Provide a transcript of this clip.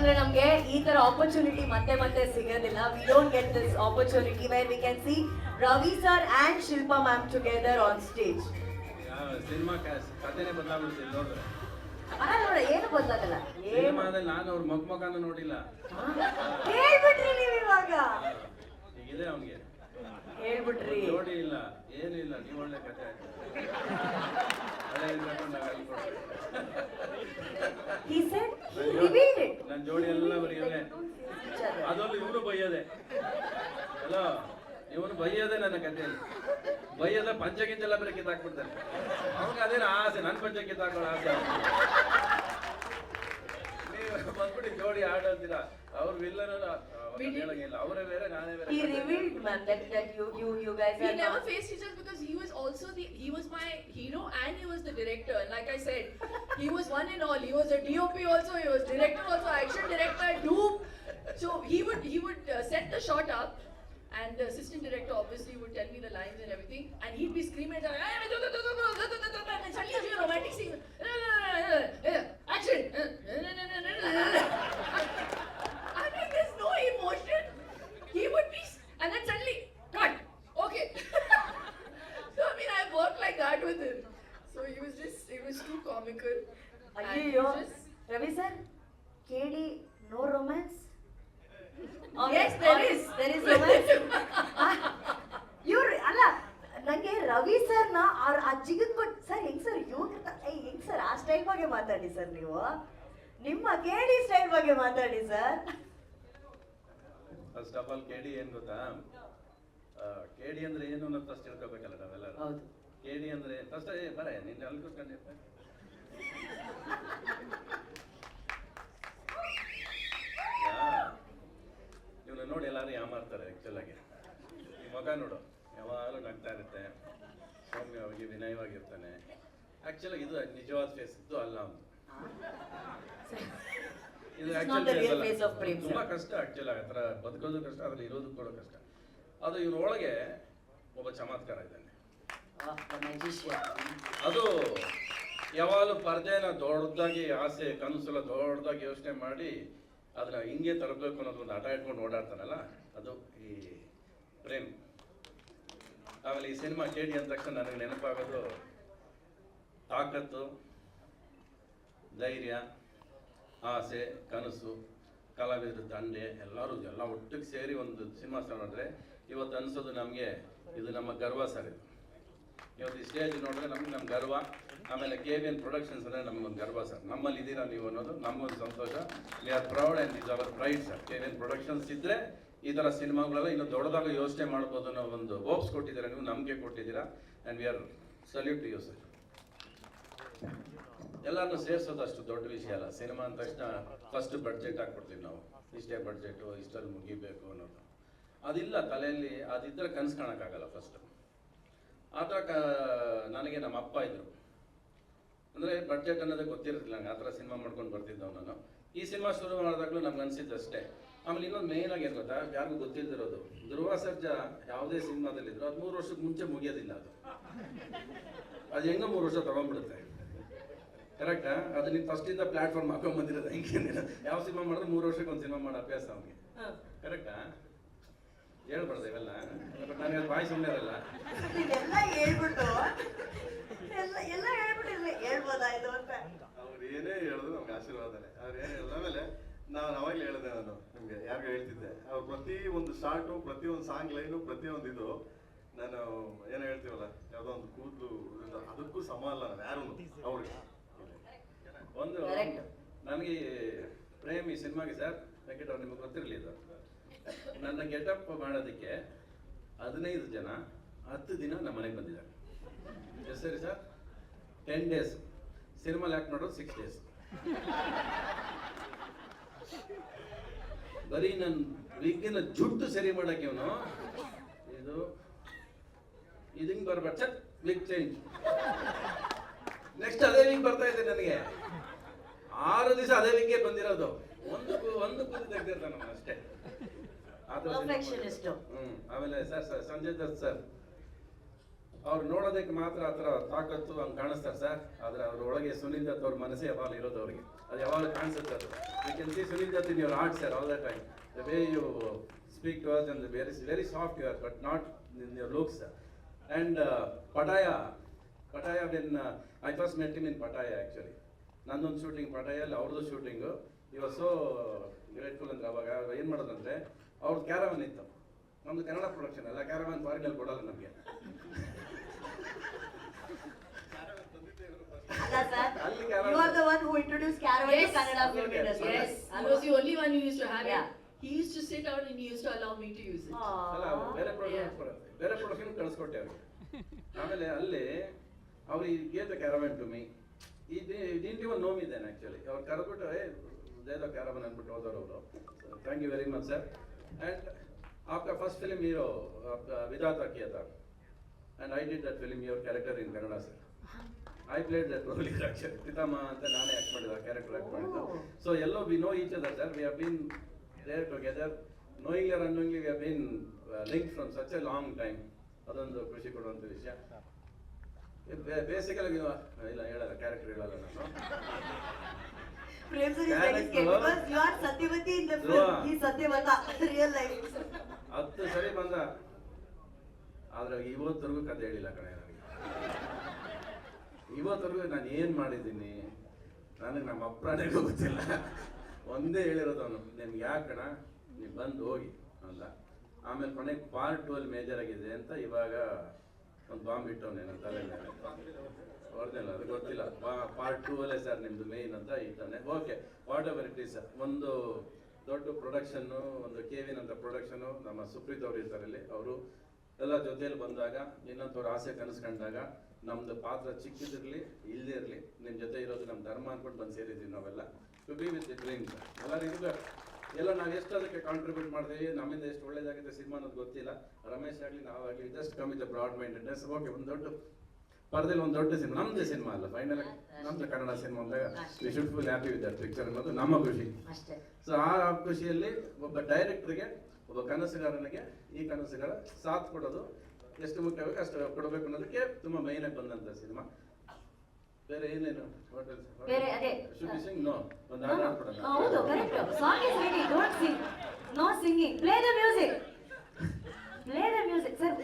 ಯಾಕಂದ್ರೆ ನಮ್ಗೆ ಈ ತರ ಆಪರ್ಚುನಿಟಿ ಮತ್ತೆ ಮತ್ತೆ ಸಿಗೋದಿಲ್ಲ. We don't get this opportunity where we can see Ravi sir and Shilpa ma'am together on stage. Cinema ಕಥೆನೇ ಬದಲಾಗ್ಬಿಡ್ತೀನಿ ನೋಡಿದ್ರೆ. ನೋಡ ಏನು ಗೊತ್ತಾಗಲ್ಲ. ಸಿನಿಮಾದಲ್ಲಿ ನಾನು ಅವ್ರ ಮಗನ ನೋಡಿಲ್ಲ. ಹೇಳ್ಬಿಟ್ರಿ ನೀವು ಇವಾಗ. ಈಗಿದೆ ಅವನಿಗೆ ಹೇಳ್ಬಿಟ್ರಿ. ಜೋಡಿ ಇಲ್ಲ ಏನು ಇಲ್ಲ. ನೀವು ಒಳ್ಳೆ ಕಥೆ He said he revealed it. ನನ್ನ ಜೋಡಿ ಎಲ್ಲ ಬರೆಯೋದೆ. ಅದೊಂದು ಇವನು ಬೈಯೋದೆ. ಅಲೋ ಇವನು ಬೈಯೋದೆ ನನ್ನ ಕಥೆಯಲ್ಲಿ. ಬೈಯೋದ ಪಂಚಗಿಂತೆಲ್ಲ ಬೇರೆ ಕಿತ್ತಾಕ್ಬಿಡ್ತಾನೆ. ಅವ್ನಿಗೆ ಅದೇನು ಆಸೆ, ನನ್ನ ಪಂಚ ಕಿತ್ತಾಕೊಳ್ಳೋ ಆಸೆ. ನೀವು ಬಂದ್ಬಿಟ್ಟು ಜೋಡಿ ಆಡಂತೀರಾ. ಅವ್ರ ವಿಲ್ಲನ ಹೇಳಂಗಿಲ್ಲ. ಅವರೇ ಬೇರೆ ನಾನೇ ಬೇರೆ. He revealed, man, that you guys We are never faced each other because he was my hero and he was the director. And like I said, he was one and all. He was a DOP also, he was director also, action director, dupe. So he would set the shot up, and the assistant director obviously would tell me the lines and everything, and he'd be screaming and suddenly you see a romantic scene. Action. I mean, there's no emotion. He would be, and then suddenly, cut. Okay. So I mean, I worked like that with him. So it was too comical. ಅಯ್ಯೋ Ravi sir, ಕೇಳಿ no romance? Yes, there is romance. ಇವ್ರು ಅಲ್ಲ, ನಂಗೆ ರವಿ ಸರ್ನ ಆ ಜಿಗದ್ ಕೊಟ್ಟು sir ಹೆಂಗ್ sir ಹೆಂಗ್ ಸರ್ ಆ ಸ್ಟೈಲ್ ಬಗ್ಗೆ ಮಾತಾಡಿ ಸರ್. ನೀವು ನಿಮ್ಮ ಕೇಳಿ ಸ್ಟೈಲ್ ಬಗ್ಗೆ ಮಾತಾಡಿ ಸರ್. ಫಸ್ಟ್ ಆಫ್ ಆಲ್ ಕೇಡಿ ಏನ್ ಗೊತ್ತಾ? ಕೇಡಿ ಅಂದ್ರೆ ಏನು ಅನ್ನೋದು ಫಸ್ಟ್ ತಿಳ್ಕೊಬೇಕಲ್ಲ ನಾವೆಲ್ಲರೂ. ಹೌದು. ಕೇಡಿ ಅಂದ್ರೆ ಫಸ್ಟ್ ಬರೇ ನಿನ್ನ ಅಲ್ಲಿ ಕೂತ್ಕೊಂಡಿರ್ತ ಇವನ್ನ ನೋಡಿ ಎಲ್ಲಾರು ಯಾಮಾರ್ತಾರೆ. ಆಕ್ಚುಲ್ ಆಗಿ ಈ ಮಗ ನೋಡು, ಯಾವಾಗಲೂ ನಗ್ತಾ ಇರುತ್ತೆ, ಸೌಮ್ಯವಾಗಿ ವಿನಯವಾಗಿರ್ತಾನೆ. ಆಕ್ಚುಲ್ ಇದು ನಿಜವಾದ ಫೇಸ್ ಇದ್ದು ಅಲ್ಲ ಅವನು. ಇದು ತುಂಬಾ ಕಷ್ಟ. ಆಕ್ಚುಲ್ ಆಗ ಬದುಕೋದು ಕಷ್ಟ, ಅದ್ರಲ್ಲಿ ಇರೋದು ಕೂಡ ಕಷ್ಟ. ಅದು ಇವನ ಒಳಗೆ ಒಬ್ಬ ಚಮತ್ಕಾರ ಇದ್ದಾನೆ. ಅದು ಯಾವಾಗಲೂ ಪರದೆನ ದೊಡ್ಡದಾಗಿ ಆಸೆ ಕನಸೆಲ್ಲ ದೊಡ್ಡದಾಗಿ ಯೋಚನೆ ಮಾಡಿ ಅದನ್ನ ಹಿಂಗೆ ತರಬೇಕು ಅನ್ನೋದು ಒಂದು ಹಠ ಇಟ್ಕೊಂಡು ಓಡಾಡ್ತಾನಲ್ಲ, ಅದು ಈ ಪ್ರೇಮ್. ಆಮೇಲೆ ಈ ಸಿನಿಮಾ ಕೇಳಿ ಅಂದ ತಕ್ಷಣ ನನಗೆ ನೆನಪಾಗೋದು ತಾಕತ್ತು, ಧೈರ್ಯ, ಆಸೆ, ಕನಸು, ಕಲಾವಿದರು ದಂಡೆ ಎಲ್ಲ ಒಟ್ಟಿಗೆ ಸೇರಿ ಒಂದು ಸಿನಿಮಾ ನೋಡಿದ್ರೆ ಇವತ್ತು ಅನಿಸೋದು ನಮಗೆ ಇದು ನಮ್ಮ ಗರ್ವ ಸರ್. ಇದು ಇವತ್ತು ಈ ಸ್ಟೇಜ್ ನೋಡಿದ್ರೆ ನಮ್ಮ ಗರ್ವ. ಆಮೇಲೆ KVN ಪ್ರೊಡಕ್ಷನ್ಸ್ ಅಂದರೆ ನಮಗೊಂದು ಗರ್ವ ಸರ್. ನಮ್ಮಲ್ಲಿ ಇದ್ದೀರಾ ನೀವು ಅನ್ನೋದು ನಮಗೊಂದು ಸಂತೋಷ. We are proud and is our pride sir. KVN productions ಇದ್ದರೆ ಈ ಥರ ಸಿನಿಮಾಗಳೆಲ್ಲ ಇನ್ನೂ ದೊಡ್ಡದಾಗ ಯೋಚನೆ ಮಾಡ್ಬೋದು ಅನ್ನೋ ಒಂದು ಹೋಪ್ಸ್ ಕೊಟ್ಟಿದ್ದೀರಾ, ನೀವು ನಂಬಿಕೆ ಕೊಟ್ಟಿದ್ದೀರಾ. And we are salute to you sir. ಎಲ್ಲರನ್ನೂ ಸೇರಿಸೋದು ಅಷ್ಟು ದೊಡ್ಡ ವಿಷಯ ಅಲ್ಲ. ಸಿನಿಮಾ ಅಂದ ತಕ್ಷಣ ಫಸ್ಟ್ ಬಡ್ಜೆಟ್ ಹಾಕ್ಕೊಡ್ತೀವಿ ನಾವು. ಇಷ್ಟೇ ಬಡ್ಜೆಟು, ಇಷ್ಟಲ್ಲಿ ಮುಗಿಬೇಕು ಅನ್ನೋದು ಅದಿಲ್ಲ ತಲೆಯಲ್ಲಿ. ಅದಿದ್ದರೆ ಕನಸು ಕಾಣೋಕ್ಕಾಗಲ್ಲ ಫಸ್ಟು. ಆ ಥರ ನನಗೆ ನಮ್ಮ ಅಪ್ಪ ಇದ್ದರು. ಅಂದರೆ ಬಡ್ಜೆಟ್ ಅನ್ನೋದೇ ಗೊತ್ತಿರೋದಿಲ್ಲ ನಂಗೆ. ಆ ಥರ ಸಿನಿಮಾ ಮಾಡ್ಕೊಂಡು ಬರ್ತಿದ್ದವು ನಾನು. ಈ ಸಿನಿಮಾ ಶುರು ಮಾಡಿದಾಗಲೂ ನಮ್ಗೆ ಅನಿಸಿದ್ದು ಅಷ್ಟೇ. ಆಮೇಲೆ ಇನ್ನೊಂದು ಮೇಯ್ನ್ ಆಗಿ ಏನು ಗೊತ್ತಾ, ಯಾರಿಗೂ ಗೊತ್ತಿಲ್ದಿರೋದು, ಧ್ರುವ ಸರ್ಜಾ ಯಾವುದೇ ಸಿನಿಮಾದಲ್ಲಿದ್ರು ಅದು 3 ವರ್ಷಕ್ಕೆ ಮುಂಚೆ ಮುಗಿಯೋದಿಲ್ಲ. ಅದು ಹೆಂಗೋ 3 ವರ್ಷ ತೊಗೊಂಡ್ಬಿಡುತ್ತೆ. ಕರೆಕ್ಟಾ? ಅದು ನೀವು ಫಸ್ಟಿಂದ ಪ್ಲಾಟ್ಫಾರ್ಮ್ ಹಾಕೊಂಡ್ಬಂದಿರೋದು. ಹಿಂಗೇನಿಲ್ಲ, ಯಾವ ಸಿನಿಮಾ ಮಾಡಿದ್ರೆ 3 ವರ್ಷಕ್ಕೆ ಒಂದು ಸಿನಿಮಾ ಮಾಡೋ ಅಭ್ಯಾಸ ಅವನಿಗೆ. ಕರೆಕ್ಟಾ? ಹೇಳ್ಬಾರ್ದು ಇವೆಲ್ಲ. ನನಗೆ ಅದು ಬಾಯಿ ಸುಮ್ಮನೆ ಇರಲ್ಲ. ಎಲ್ಲ ಹೇಳ್ಬಿಟ್ಟು ಹೇಳ್ಬೋದಾಯ್ತು ಅಂತ ಅವ್ರು ಏನೇ ಹೇಳಿದ್ರು ನಮ್ಗೆ ಆಶೀರ್ವಾದನೆ. ಅವ್ರು ಏನು ಹೇಳಿದ ಆಮೇಲೆ ನಾನು ಅವಾಗಲೇ ಹೇಳಿದೆ, ನಾನು ನಿಮಗೆ ಯಾರಿಗೂ ಹೇಳ್ತಿದ್ದೆ, ಅವ್ರು ಪ್ರತಿ ಒಂದು ಶಾರ್ಟು, ಪ್ರತಿ ಒಂದು ಸಾಂಗ್ ಲೈನು, ಪ್ರತಿಯೊಂದು ಇದು ನಾನು ಏನೋ ಹೇಳ್ತೀವಲ್ಲ, ಯಾವುದೋ ಒಂದು ಕೂದಲು ಅದಕ್ಕೂ ಸಮ ಅಲ್ಲ ನಾನು ಯಾರು ಅವ್ರಿಗೆ. ಒಂದು ನನಗೆ ಪ್ರೇಮ್ ಈ ಸಿನಿಮಾಗೆ ಸರ್ ವೆಂಕಟ್ ಅವ್ರು ನಿಮಗೆ ಗೊತ್ತಿರಲಿಲ್ಲ, ನನ್ನ ಗೆಟಪ್ ಮಾಡೋದಕ್ಕೆ 15 ಜನ 10 ದಿನ ನಮ್ಮ ಮನೆಗೆ ಬಂದಿದ್ದಾರೆ. ಎಷ್ಟು ಸರಿ ಸರ್? 10 ಡೇಸ್. ಸಿನಿಮಾಲಿ ಆ್ಯಕ್ಟ್ ಮಾಡೋದು 6 ಡೇಸ್. ಬರೀ ನನ್ನ ವಿಗ್ಗಿನ ಜುಟ್ಟು ಸರಿ ಮಾಡೋಕ್ಕೆ ಇವನು ಇದು ಹಿಂಗೆ ಬರ್ಬಾರ್ದು ಸರ್, ವಿಗ್ ಚೇಂಜ್. ನೆಕ್ಸ್ಟ್ ಅದೇ ವಿಗ್ ಬರ್ತಾ ಇದೆ ನನಗೆ. 6 ದಿವಸ ಅದೇ ವಿಗ್ಗೆ ಬಂದಿರೋದು. ಒಂದು ಕೂದಿ ತೆಗ್ದಿರ್ತಾನೆ ನಾನು ಅಷ್ಟೇ. ಆಮೇಲೆ ಸರ್ ಸಂಜಯ್ ದತ್ ಸರ್ ಅವ್ರು ನೋಡೋದಕ್ಕೆ ಮಾತ್ರ ಆ ಥರ ತಾಕತ್ತು ಹಂಗೆ ಕಾಣಿಸ್ತಾರೆ ಸರ್, ಆದರೆ ಅವ್ರ ಒಳಗೆ ಸುನಿಲ್ ದತ್ ಅವ್ರ ಮನಸ್ಸೇ ಯಾವಾಗ ಇರೋದು ಅವ್ರಿಗೆ, ಅದು ಯಾವಾಗ ಕಾಣಿಸುತ್ತೆ ಅದು. You can see Sunil Dutt in your art sir all the time, the way you speak to us and very soft you are, but not in your looks. And Pattaya when I first met him in Pattaya actually, ನಂದೊಂದು shooting ಪಟಾಯಲ್ಲಿ, ಅವ್ರದ್ದು shooting. ಇವಾಗ so grateful ಅಂದ್ರೆ ಅವಾಗ ಏನು ಮಾಡೋದಂದ್ರೆ ಅವ್ರದ್ದು caravan ಇತ್ತು, ನಮ್ದು ಕನ್ನಡ ಪ್ರೊಡಕ್ಷನ್ ಅಲ್ಲ, ಕ್ಯಾರವನ್ ಫಾರಿನಲ್ಲಿ ಕೊಡಲ್ಲ ನಮಗೆ. ಅಲ್ಲ sir, you are the one who introduced Caravan to Yes. Kannada film industry. Yes, he was the only one who used to have Yeah. it. He used to sit out and he used to allow me to use it. ಅಲ್ಲ ಅವ್ರು ಬೇರೆ production ಕಳಿಸ್ಕೊಟ್ಟೆ ಅವ್ರಿಗೆ. ಆಮೇಲೆ ಅಲ್ಲಿ ಅವ್ರು gave the caravan to me, didn't even know me then actually. ಅವ್ರು ಕರೆದ್ಬಿಟ್ಟು ದೇದ ಕ್ಯಾರವನ್ ಅಂದ್ಬಿಟ್ಟು ಹೋದವರು ಅವರು. Thank you very much sir. And आपका फर्स्ट फिल्म हीरो विधाता किया था, and I did that film your character in Kannada sir. I played that role in actually Pitama anta nane act madida character act madida. So yellow we know each other sir, we have been there together, knowingly or unknowingly we have been linked from such a long time. ಅದೊಂದು ಖುಷಿ ಕೊಡುವಂಥ ವಿಷಯ. Basically ಇಲ್ಲ ಹೇಳಲ್ಲ, character ಹೇಳಲ್ಲ ನಾನು. Prem sir is very scared because you are Satyavati in the film. He is Satyavata real life. 10 ಸರಿ ಬಂದ, ಆದ್ರೆ ಇವತ್ತರೆಗೂ ಕತೆ ಹೇಳಿಲ್ಲ ಕಣೆ ನನಗೆ. ಇವತ್ತರೆಗೂ ನಾನು ಏನು ಮಾಡಿದ್ದೀನಿ ನನಗೆ ನಮ್ಮ ಅಪ್ಪನಿಗೂ ಗೊತ್ತಿಲ್ಲ. ಒಂದೇ ಹೇಳಿರೋದು ಅವನು, ನಿಮ್ಗೆ ಯಾಕೆ ಕಣ ನೀವು ಬಂದು ಹೋಗಿ ಅಂದ. ಆಮೇಲೆ ಕೊನೆಗೆ ಪಾರ್ಟ್ 2 ಅಲ್ಲಿ ಮೇಜರ್ ಆಗಿದೆ ಅಂತ ಇವಾಗ ಒಂದು ಬಾಂಬ್ ಇಟ್ಟವನೇ ನನ್ನ ತಲೆ ಮೇಲೆ. ಹೊಡೆದಿಲ್ಲ, ಅದು ಗೊತ್ತಿಲ್ಲ. ಪಾರ್ಟ್ 2 ಅಲ್ಲೇ ಸರ್ ನಿಮ್ದು ಮೇಯ್ನ್ ಅಂತ ಇದ್ದಾನೆ. Okay, what ever it is sir. ಒಂದು ದೊಡ್ಡ ಪ್ರೊಡಕ್ಷನ್ನು, ಒಂದು ಕೆವಿನ್ ಅಂತ ಪ್ರೊಡಕ್ಷನು, ನಮ್ಮ ಸುಪ್ರೀತ್ ಅವ್ರು ಇರ್ತಾರೆ ಇಲ್ಲಿ, ಅವರು ಎಲ್ಲ ಜೊತೆಯಲ್ಲಿ ಬಂದಾಗ, ಇನ್ನೊಂಥವ್ರು ಆಸೆ ಕನಸ್ಕೊಂಡಾಗ, ನಮ್ದು ಪಾತ್ರ ಚಿಕ್ಕದಿರಲಿ ಇಲ್ಲದೇ ಇರಲಿ, ನಿಮ್ಮ ಜೊತೆ ಇರೋದು ನಮ್ಮ ಧರ್ಮ ಅಂದ್ಕೊಂಡು ಬಂದು ಸೇರಿದ್ದೀವಿ ನಾವೆಲ್ಲ. To be with the dreams ಎಲ್ಲರೂ ಇರಬೇಕು. ಎಲ್ಲ ನಾವು ಎಷ್ಟು ಅದಕ್ಕೆ ಕಾಂಟ್ರಿಬ್ಯೂಟ್ ಮಾಡಿದ್ವಿ, ನಮ್ಮಿಂದ ಎಷ್ಟು ಒಳ್ಳೇದಾಗುತ್ತೆ ಸಿನಿಮಾ ಅನ್ನೋದು ಗೊತ್ತಿಲ್ಲ. ರಮೇಶ್ ಆಗಲಿ ನಾವಾಗಲಿ just come with broad mindedness. Okay, ಒಂದು ದೊಡ್ಡ ಪರದಲ್ಲಿ ಒಂದು ದೊಡ್ಡ ಸಿನಿಮಾ, ನಮ್ಮದೇ ಸಿನಿಮಾ ಅಲ್ಲ, ಫೈನಲ್ ನಮ್ಮದು ಕನ್ನಡ ಸಿನಿಮಾ ಅಂದಾಗ we should full happy with that picture ಅನ್ನೋದು ನಮ್ಮ ಖುಷಿ. ಅಷ್ಟೇ. ಸೊ ಆ ಖುಷಿಯಲ್ಲಿ ಒಬ್ಬ ಡೈರೆಕ್ಟ್ರಿಗೆ, ಒಬ್ಬ ಕನಸುಗಾರನಿಗೆ ಈ ಕನಸುಗಾರ ಸಾಥ್ ಕೊಡೋದು ಎಷ್ಟು ಮುಖ್ಯವಾಗಿ ಅಷ್ಟು ಕೊಡಬೇಕು ಅನ್ನೋದಕ್ಕೆ ತುಂಬ ಮೈನಾಗಿ ಬಂದಂಥ ಸಿನಿಮಾ. ಬೇರೆ ಏನೇನು ಬೇರೆ ಅದೇ ಶುಡ್ ಬಿ ಸಿಂಗ್? ನೋ, ಒಂದು ಹಾಡು ಹಾಡ್ಕೊಡೋಣ. ಹೌದು, correct. Song is ready, don't sing, no singing, play the music, play the music sir.